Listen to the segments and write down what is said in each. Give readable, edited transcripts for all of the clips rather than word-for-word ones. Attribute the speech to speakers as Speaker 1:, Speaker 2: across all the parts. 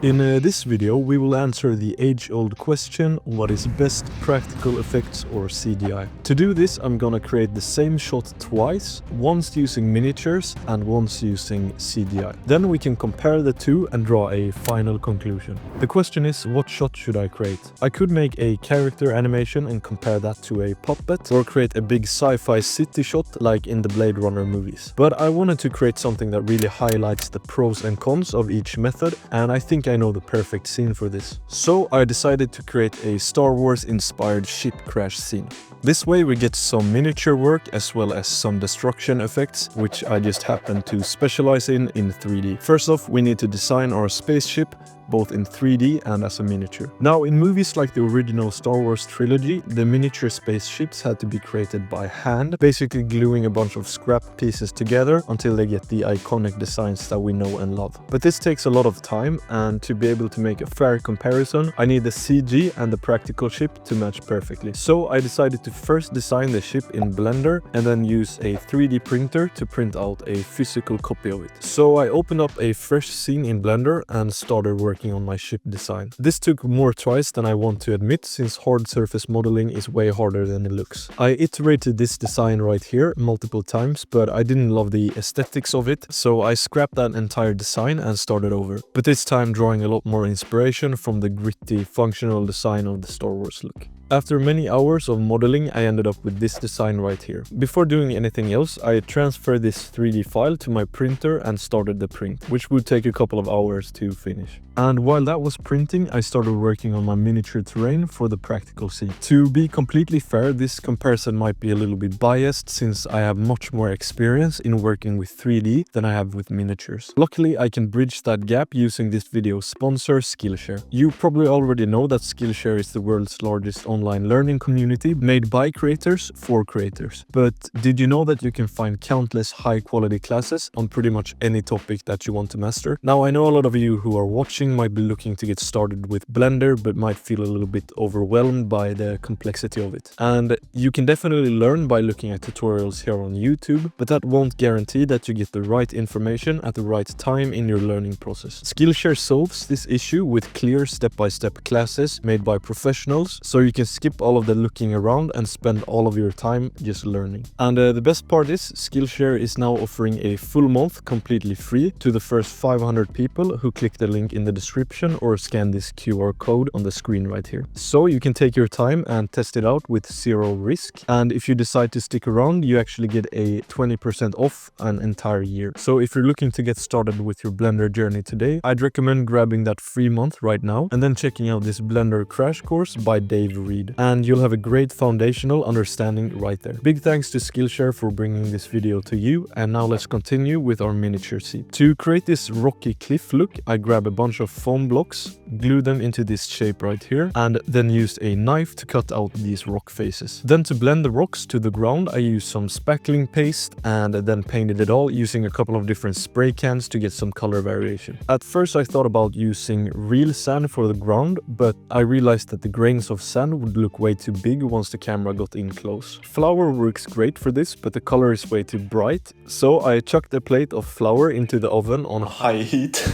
Speaker 1: In this video, we will answer the age-old question, what is best practical effects or CGI? To do this, I'm gonna create the same shot twice, once using miniatures and once using CGI. Then we can compare the two and draw a final conclusion. The question is, what shot should I create? I could make a character animation and compare that to a puppet, or create a big sci-fi city shot like in the Blade Runner movies. But I wanted to create something that really highlights the pros and cons of each method, and I think I know the perfect scene for this. So I decided to create a Star Wars inspired ship crash scene. This way we get some miniature work as well as some destruction effects, which I just happen to specialize in 3D. First off, we need to design our spaceship, both in 3D and as a miniature. Now, in movies like the original Star Wars trilogy, the miniature spaceships had to be created by hand, basically gluing a bunch of scrap pieces together until they get the iconic designs that we know and love. But this takes a lot of time, and to be able to make a fair comparison, I need the CG and the practical ship to match perfectly. So I decided to first design the ship in Blender and then use a 3D printer to print out a physical copy of it. So I opened up a fresh scene in Blender and started working on my ship design. This took more tries than I want to admit, since hard surface modeling is way harder than it looks. I iterated this design right here multiple times, but I didn't love the aesthetics of it, so I scrapped that entire design and started over. But this time drawing a lot more inspiration from the gritty, functional design of the Star Wars look. After many hours of modeling, I ended up with this design right here. Before doing anything else, I transferred this 3D file to my printer and started the print, which would take a couple of hours to finish. And while that was printing, I started working on my miniature terrain for the practical scene. To be completely fair, this comparison might be a little bit biased, since I have much more experience in working with 3D than I have with miniatures. Luckily, I can bridge that gap using this video's sponsor, Skillshare. You probably already know that Skillshare is the world's largest online learning community made by creators for creators. But did you know that you can find countless high-quality classes on pretty much any topic that you want to master? Now, I know a lot of you who are watching might be looking to get started with Blender, but might feel a little bit overwhelmed by the complexity of it. And you can definitely learn by looking at tutorials here on YouTube, but that won't guarantee that you get the right information at the right time in your learning process. Skillshare solves this issue with clear step-by-step classes made by professionals, so you can skip all of the looking around and spend all of your time just learning. And the best part is, Skillshare is now offering a full month completely free to the first 500 people who click the link in the description or scan this QR code on the screen right here. So you can take your time and test it out with zero risk. And if you decide to stick around, you actually get a 20% off an entire year. So if you're looking to get started with your Blender journey today, I'd recommend grabbing that free month right now and then checking out this Blender crash course by Dave Reed. And you'll have a great foundational understanding right there. Big thanks to Skillshare for bringing this video to you, and now let's continue with our miniature scene. To create this rocky cliff look, I grab a bunch of foam blocks, glue them into this shape right here, and then used a knife to cut out these rock faces. Then to blend the rocks to the ground, I used some spackling paste and then painted it all using a couple of different spray cans to get some color variation. At first I thought about using real sand for the ground, but I realized that the grains of sand would look way too big once the camera got in close. Flour works great for this, but the color is way too bright, so I chucked a plate of flour into the oven on high heat.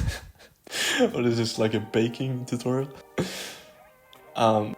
Speaker 1: Or is this like a baking tutorial?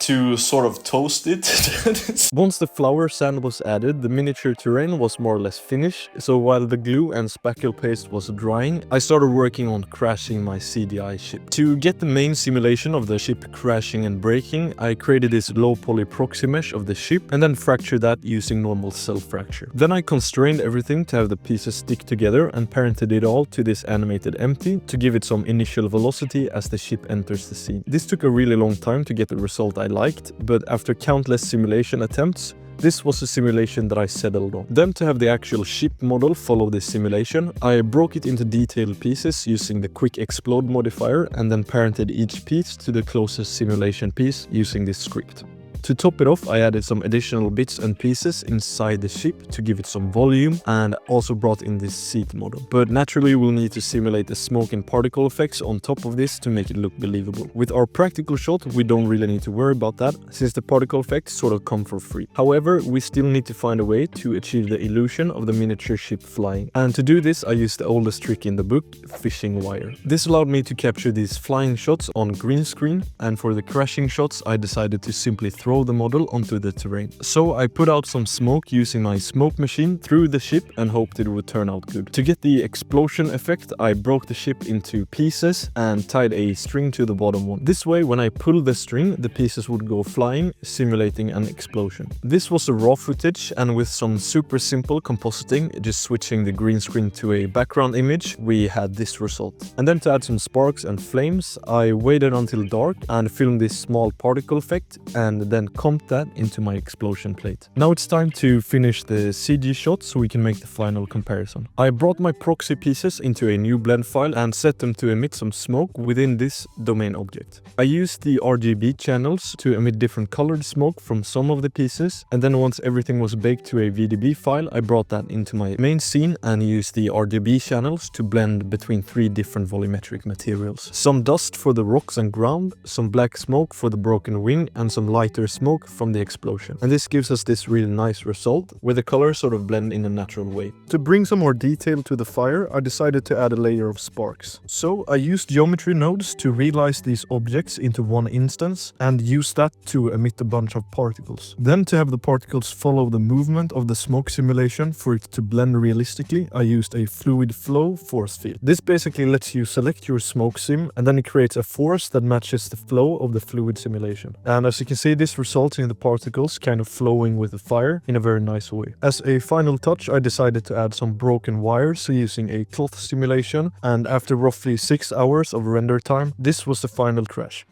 Speaker 1: To sort of toast it. Once the flour sand was added, the miniature terrain was more or less finished, so while the glue and spackle paste was drying, I started working on crashing my CGI ship. To get the main simulation of the ship crashing and breaking, I created this low poly proxy mesh of the ship and then fractured that using normal self-fracture. Then I constrained everything to have the pieces stick together and parented it all to this animated empty to give it some initial velocity as the ship enters the scene. This took a really long time to get the result I liked, but after countless simulation attempts, this was a simulation that I settled on. Then, to have the actual ship model follow this simulation, I broke it into detailed pieces using the quick explode modifier and then parented each piece to the closest simulation piece using this script. To top it off, I added some additional bits and pieces inside the ship to give it some volume, and also brought in this seat model. But naturally we'll need to simulate the smoke and particle effects on top of this to make it look believable. With our practical shot, we don't really need to worry about that, since the particle effects sort of come for free. However, we still need to find a way to achieve the illusion of the miniature ship flying. And to do this, I used the oldest trick in the book, fishing wire. This allowed me to capture these flying shots on green screen, and for the crashing shots, I decided to simply throw the model onto the terrain. So I put out some smoke using my smoke machine through the ship and hoped it would turn out good. To get the explosion effect, I broke the ship into pieces and tied a string to the bottom one. This way, when I pulled the string, the pieces would go flying, simulating an explosion. This was a raw footage, and with some super simple compositing, just switching the green screen to a background image, we had this result. And then to add some sparks and flames, I waited until dark and filmed this small particle effect, and then comped that into my explosion plate. Now it's time to finish the CG shot so we can make the final comparison. I brought my proxy pieces into a new blend file and set them to emit some smoke within this domain object. I used the RGB channels to emit different colored smoke from some of the pieces, and then once everything was baked to a VDB file, I brought that into my main scene and used the RGB channels to blend between 3 different volumetric materials. Some dust for the rocks and ground, some black smoke for the broken wing, and some lighter smoke from the explosion. And this gives us this really nice result where the colors sort of blend in a natural way. To bring some more detail to the fire, I decided to add a layer of sparks. So I used geometry nodes to realize these objects into one instance and use that to emit a bunch of particles. Then to have the particles follow the movement of the smoke simulation for it to blend realistically, I used a fluid flow force field. This basically lets you select your smoke sim, and then it creates a force that matches the flow of the fluid simulation. And as you can see, this results in the particles kind of flowing with the fire in a very nice way. As a final touch, I decided to add some broken wires using a cloth simulation, and after roughly 6 hours of render time, this was the final crash.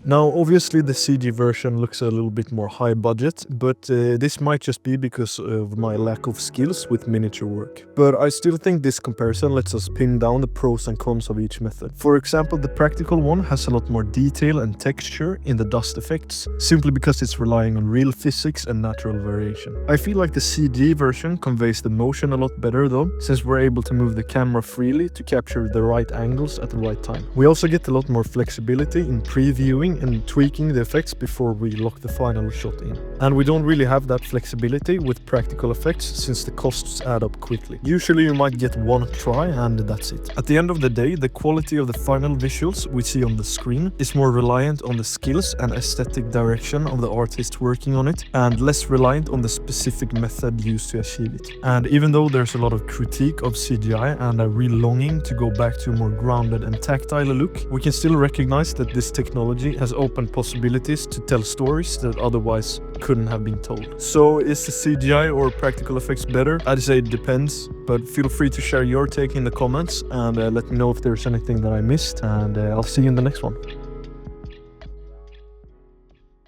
Speaker 1: Now, obviously the CG version looks a little bit more high budget, but this might just be because of my lack of skills with miniature work. But I still think this comparison lets us pin down the pros and cons of each method. For example, the practical one has a lot more detail and texture in the dust effects, simply because it's relying on real physics and natural variation. I feel like the CG version conveys the motion a lot better though, since we're able to move the camera freely to capture the right angles at the right time. We also get a lot more flexibility in previewing and tweaking the effects before we lock the final shot in. And we don't really have that flexibility with practical effects since the costs add up quickly. Usually you might get one try and that's it. At the end of the day, the quality of the final visuals we see on the screen is more reliant on the skills and aesthetic direction of the artist working on it, and less reliant on the specific method used to achieve it. And even though there's a lot of critique of CGI and a real longing to go back to a more grounded and tactile look, we can still recognize that this technology has opened possibilities to tell stories that otherwise couldn't have been told. So is the CGI or practical effects better? I'd say it depends, but feel free to share your take in the comments and let me know if there's anything that I missed, and I'll see you in the next one.